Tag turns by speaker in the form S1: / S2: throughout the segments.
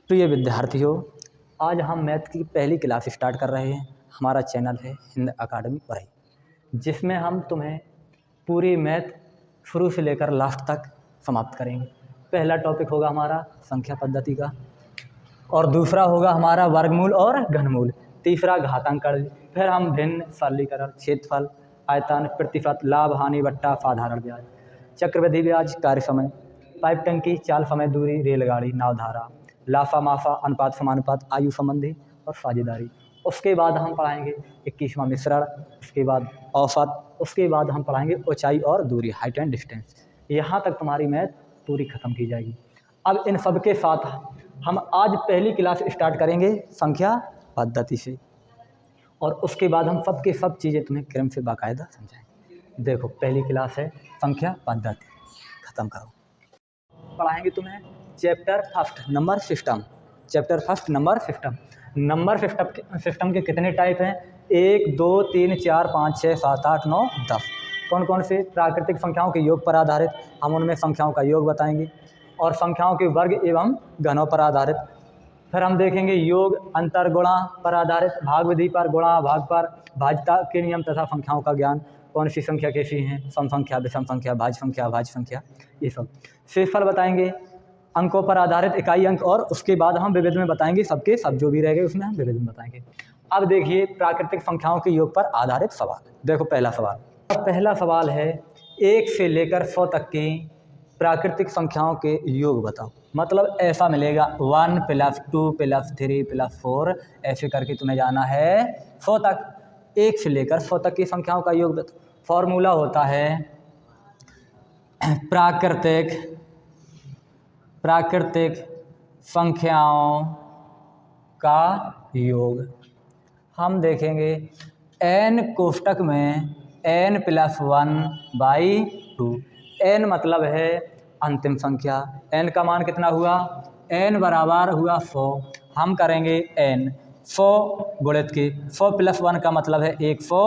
S1: प्रिय विद्यार्थियों, आज हम मैथ की पहली क्लास स्टार्ट कर रहे हैं। हमारा चैनल है हिंद अकाडमी पढ़ाई, जिसमें हम तुम्हें पूरी मैथ शुरू से लेकर लास्ट तक समाप्त करेंगे। पहला टॉपिक होगा हमारा संख्या पद्धति का, और दूसरा होगा हमारा वर्गमूल और घनमूल, तीसरा घातांकन, फिर हम भिन्न, सरलीकरण, क्षेत्रफल, आयतन, प्रतिशत, लाभ, हानि, बट्टा, साधारण ब्याज, चक्रवृद्धि ब्याज, कार्य समय, पाइप टंकी, चाल, समय, दूरी, रेलगाड़ी, नावधारा, लाफा माफा, अनुपात समानुपात, आयु संबंधी और साझेदारी। उसके बाद हम पढ़ाएंगे 21वां मिश्रण, उसके बाद औसत, उसके बाद हम पढ़ाएंगे ऊंचाई और दूरी, हाइट एंड डिस्टेंस। यहाँ तक तुम्हारी मैथ पूरी ख़त्म की जाएगी। अब इन सब के साथ हम आज पहली क्लास स्टार्ट करेंगे संख्या पद्धति से, और उसके बाद हम सब के सब चीज़ें तुम्हें क्रम से बाकायदा समझाएंगे। देखो, पहली क्लास है संख्या पद्धति, ख़त्म करो। पढ़ाएंगे तुम्हें chapter first number system. Chapter first number system. Number system के कितने टाइप हैं? 1, 2, 3, 4, 5, 6, 7, 8, 9, 10। कौन कौन से? प्राकृतिक संख्याओं के योग पर आधारित, हम उनमें संख्याओं का योग बताएंगे, और संख्याओं के वर्ग एवं घनों पर आधारित। फिर हम देखेंगे योग अंतर गुणा पर आधारित, भाग विधि पर, गुणा भाग पर, भाज्यता के नियम तथा संख्याओं का ज्ञान, कौन सी संख्या कैसी हैं, सम संख्या, विषम संख्या, भाज्य संख्या, ये सब। शेषफल बताएंगे, अंकों पर आधारित इकाई अंक, और उसके बाद हम विविध में बताएंगे सबके सब जो भी रह गए उसमें हम विविध में बताएंगे। अब देखिए प्राकृतिक संख्याओं के योग पर आधारित सवाल। देखो पहला सवाल है 1 से लेकर 100 तक की प्राकृतिक संख्याओं के योग बताओ। मतलब ऐसा मिलेगा 1 + 2 + 3 + 4, ऐसे करके तुम्हें जाना है 100 तक। 1 से लेकर 100 तक की संख्याओं का योग बताओ। फॉर्मूला होता है प्राकृतिक संख्याओं का योग। हम देखेंगे n कोष्टक में n + 1/2। n मतलब है अंतिम संख्या। n का मान कितना हुआ? n बराबर हुआ 100। हम करेंगे n 100 गुणित के 100 + 1 का मतलब है 100,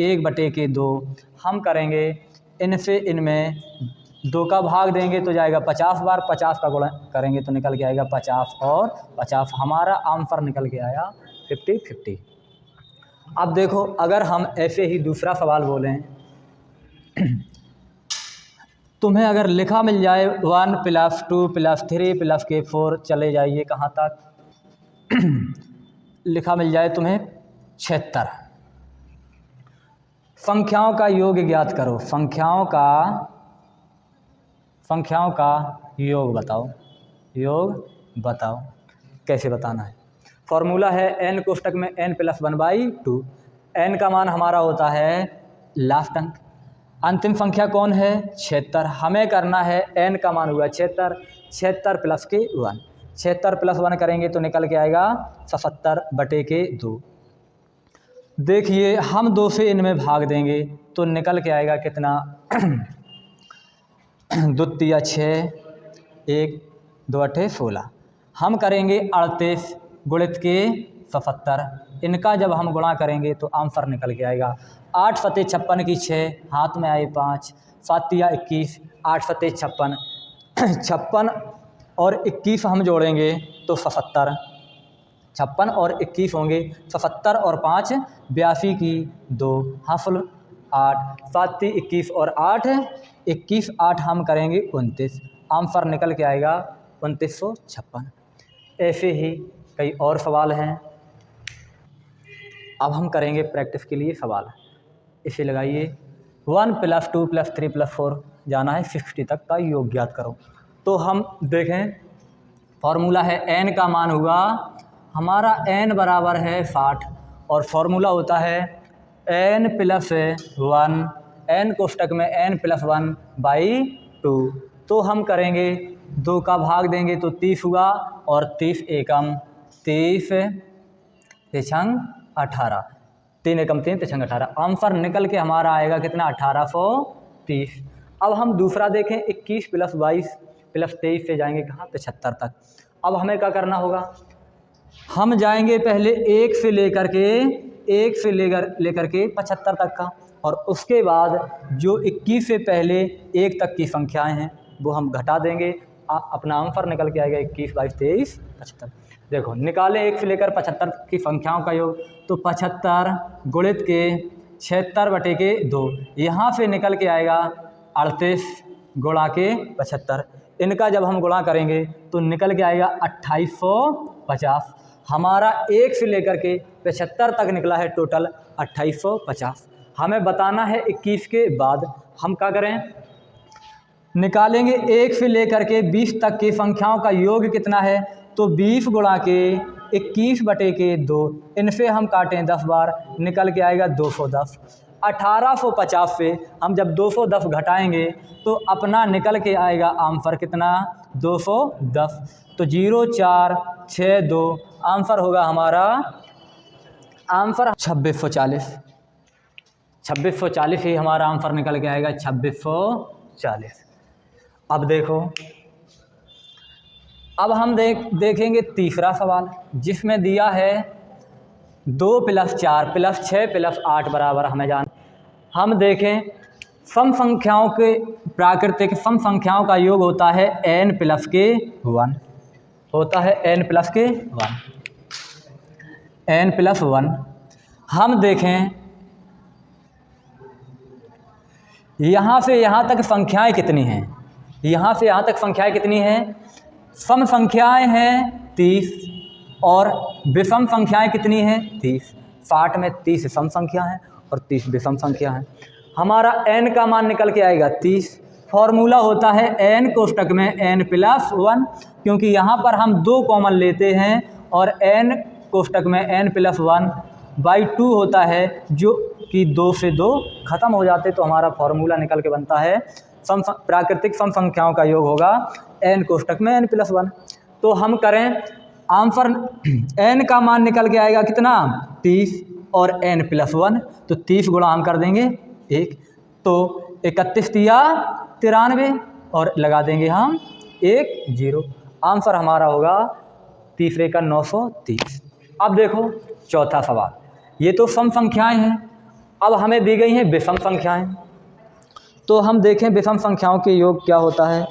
S1: 1/2। हम करेंगे इनसे इनमें 2 का भाग देंगे तो जाएगा 50 बार, 50 का गुणा करेंगे तो निकल के आएगा 50 और 50। हमारा आंसर निकल के आया 50-50। अब देखो, अगर हम ऐसे ही दूसरा सवाल बोलें, तुम्हें अगर लिखा मिल जाए 1 + 2 + 3 + 4, चले जाइए कहाँ तक, लिखा मिल जाए तुम्हें 76। संख्याओं का योग ज्ञात करो। संख्याओं का योग बताओ। कैसे बताना है? फॉर्मूला है n कोष्टक में n + 1/2। n का मान हमारा होता है लास्ट अंक। अंतिम संख्या कौन है? 76। हमें करना है n का मान हुआ 76, 76 + 1। 76 + 1 करेंगे तो निकल के आएगा 77/2। देखिए, हम 2 से इनमें भाग देंगे तो निकल के आएगा कितना 2 × 6, 1, 2 × 8 16। हम करेंगे 38 गुणित के 77। इनका जब हम गुणा करेंगे तो आंसर निकल के आएगा 8 × 56 की 6, हाथ में आए 5, 7 × 21, 8 × 56, 56 और 21 हम जोड़ेंगे तो 77। 56 और 21 होंगे 77 और 5 82 की 2, हासिल 8, 7 × 21 और 8 21, 8 हम करेंगे 29। आंसर निकल के आएगा 2956। ऐसे ही कई और सवाल हैं। अब हम करेंगे प्रैक्टिस के लिए सवाल। इसे लगाइए 1 + 2 + 3 + 4, जाना है 60 तक का योग ज्ञात करो। तो हम देखें, फॉर्मूला है n का मान हुआ हमारा n बराबर है 60, और फॉर्मूला होता है n + 1, n कोष्टक में n + 1/2। तो हम करेंगे 2 का भाग देंगे तो 30 हुआ, और 30 एकम 30 तिछंग 18, 3 एकम 3 तिछंग 18। आंसर निकल के हमारा आएगा कितना? 1830। अब हम दूसरा देखें, 21 + 22 + 23 से जाएंगे कहाँ? 75 तक। अब हमें क्या करना होगा? हम जाएंगे पहले 1 से लेकर के 75 तक का, और उसके बाद जो 21 से पहले 1 तक की संख्याएं हैं वो हम घटा देंगे। अपना आंसर निकल के आएगा 21, 22, 23, 75। देखो निकालें 1 से लेकर 75 की संख्याओं का योग, तो 75 गुणित के 76/2, यहाँ से निकल के आएगा 38 गुणा के 75। इनका जब हम गुणा करेंगे तो निकल के आएगा 2850। हमारा 1 से लेकर के 75 तक निकला है टोटल 2850। हमें बताना है 21 के बाद। हम क्या करें, निकालेंगे 1 से लेकर के 20 तक की संख्याओं का योग कितना है, तो 20 गुणा के 21/2, इनसे हम काटें 10 बार, निकल के आएगा 210। 1850 से हम जब 210 घटाएंगे तो अपना निकल के आएगा आंसर कितना, 210। तो 0462 आंसर होगा हमारा, आंसर 2640। 2640 ही हमारा आंसर निकल के आएगा, 2640। अब देखो, अब हम देखेंगे तीसरा सवाल, जिसमें दिया है 2 + 4 + 6 + 8 बराबर हमें जान। हम देखें सम संख्याओं के प्राकृतिक सम संख्याओं का योग होता है n + के 1, होता है n + के 1, n + 1। हम देखें यहाँ से यहाँ तक संख्याएं कितनी हैं, यहाँ से यहाँ तक संख्याएं कितनी हैं, सम संख्याएं हैं 30 और विषम संख्याएं कितनी हैं 30। 60 में 30 सम संख्या हैं और 30 विषम संख्या हैं। हमारा n का मान निकल के आएगा 30। फॉर्मूला होता है n कोष्टक में n + 1, क्योंकि यहाँ पर हम 2 कॉमन लेते हैं और n कोष्टक में n + 1/2 होता है, जो कि 2 से 2 खत्म हो जाते, तो हमारा फॉर्मूला निकल के बनता है प्राकृतिक सम संख्याओं का योग होगा n कोष्टक में n + 1। तो हम करें आंसर, n का मान निकल के आएगा कितना 30 और n + 1, तो 30 गुणा हम कर देंगे 1, तो 31 तिया 93 और लगा देंगे हम 1 0। आंसर हमारा होगा तीसरे का 930। अब देखो चौथा सवाल, ये तो सम संख्याएं हैं, अब हमें दी गई हैं विषम संख्याएं। तो हम देखें विषम संख्याओं के योग क्या होता है।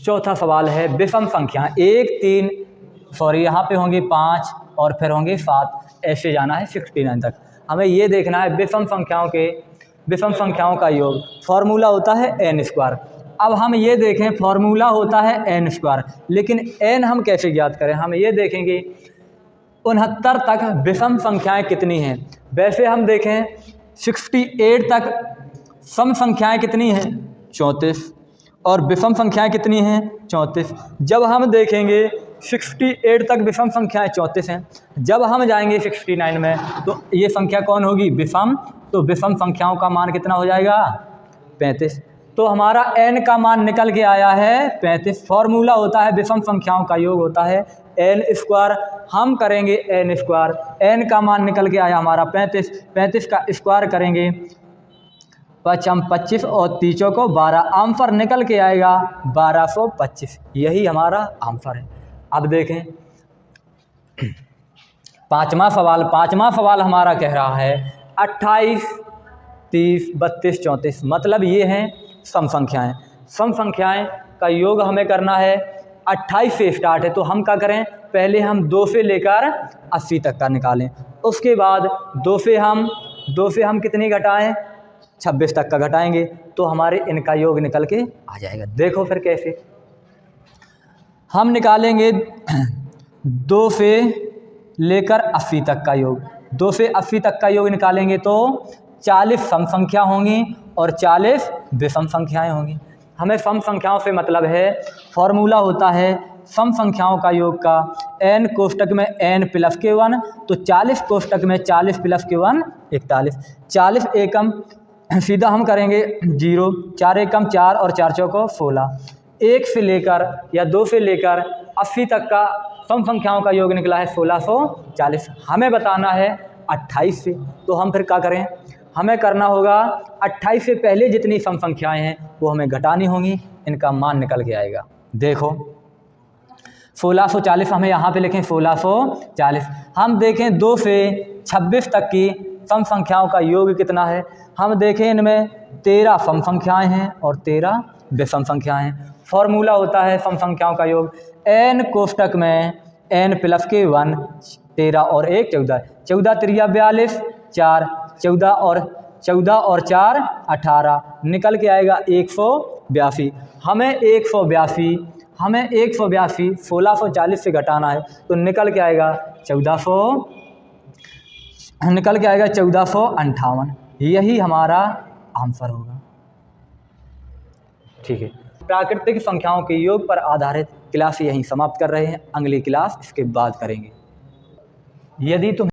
S1: चौथा सवाल है विषम संख्याएं 1 3 सॉरी यहाँ पे होंगे 5 और फिर होंगे 7, ऐसे जाना है 69 तक। हमें ये देखना है विषम संख्याओं का योग। फॉर्मूला होता है n²। अब हम ये देखें फॉर्मूला होता है n², लेकिन n हम कैसे ज्ञात करें। हम ये देखेंगे 69 तक विषम संख्याएं कितनी हैं। वैसे हम देखें 68 तक सम संख्याएं कितनी हैं 34 और विषम संख्याएं कितनी हैं 34। जब हम देखेंगे 68 तक विषम संख्याएं 34 हैं, जब हम जाएंगे 69 में तो ये संख्या कौन होगी विषम, तो विषम संख्याओं का मान कितना हो जाएगा 35। तो हमारा n का मान निकल के आया है 35। फॉर्मूला होता है विषम संख्याओं का योग होता है n²। हम करेंगे n², n का मान निकल के आया हमारा 35, 35 का स्क्वायर करेंगे 25 और 30 को 12, आंसर निकल के आएगा 1225। यही हमारा आंसर है। अब देखें पांचवा सवाल हमारा कह रहा है 28 30 32 34, मतलब ये हैं सम संख्याएं। सम संख्याएं का योग हमें करना है 28 से स्टार्ट है, तो हम क्या करें, पहले हम 2 से लेकर 80 तक का निकालें, उसके बाद 2 से हम कितनी घटाएं 26 तक का घटाएंगे, तो हमारे इनका योग निकल के आ जाएगा। देखो फिर कैसे हम निकालेंगे 2 से लेकर 80 तक का योग। 2 से 80 तक का योग निकालेंगे तो 40 सम संख्या होंगी और 40 विषम संख्याएं होंगी। हमें सम संख्याओं से मतलब है, फॉर्मूला होता है सम संख्याओं का योग का n कोष्टक में n + के 1, तो 40 कोष्टक में 40 + के 1 41। 40 एकम सीधा हम करेंगे 0, 4 एकम 4 और 4 चौको 16। 1 से लेकर या 2 से लेकर 80 तक का सम संख्याओं का योग निकला है 1640। हमें बताना है 28 से, तो हम फिर क्या करें, हमें करना होगा 28 से पहले जितनी सम संख्याएं हैं वो हमें घटानी होंगी, इनका मान निकल के आएगा। देखो 1640 हमें यहाँ पे लिखें 1640। हम देखें 2 से 26 तक की सम संख्याओं का योग कितना है। हम देखें इनमें 13 सम संख्याएं हैं और 13 विषम संख्याएं हैं। फॉर्मूला होता है सम संख्याओं का योग n कोष्टक में n प्लस के 1 13 और 1 14, 14 त्रिया 42, 4 14 और 4 18, निकल के आएगा 182। हमें 182 1640 से घटाना है, तो निकल के आएगा 1458। यही हमारा आंसर होगा। ठीक है, प्राकृतिक संख्याओं के योग पर आधारित क्लास यहीं समाप्त कर रहे हैं। अगली क्लास इसके बाद करेंगे। यदि तुम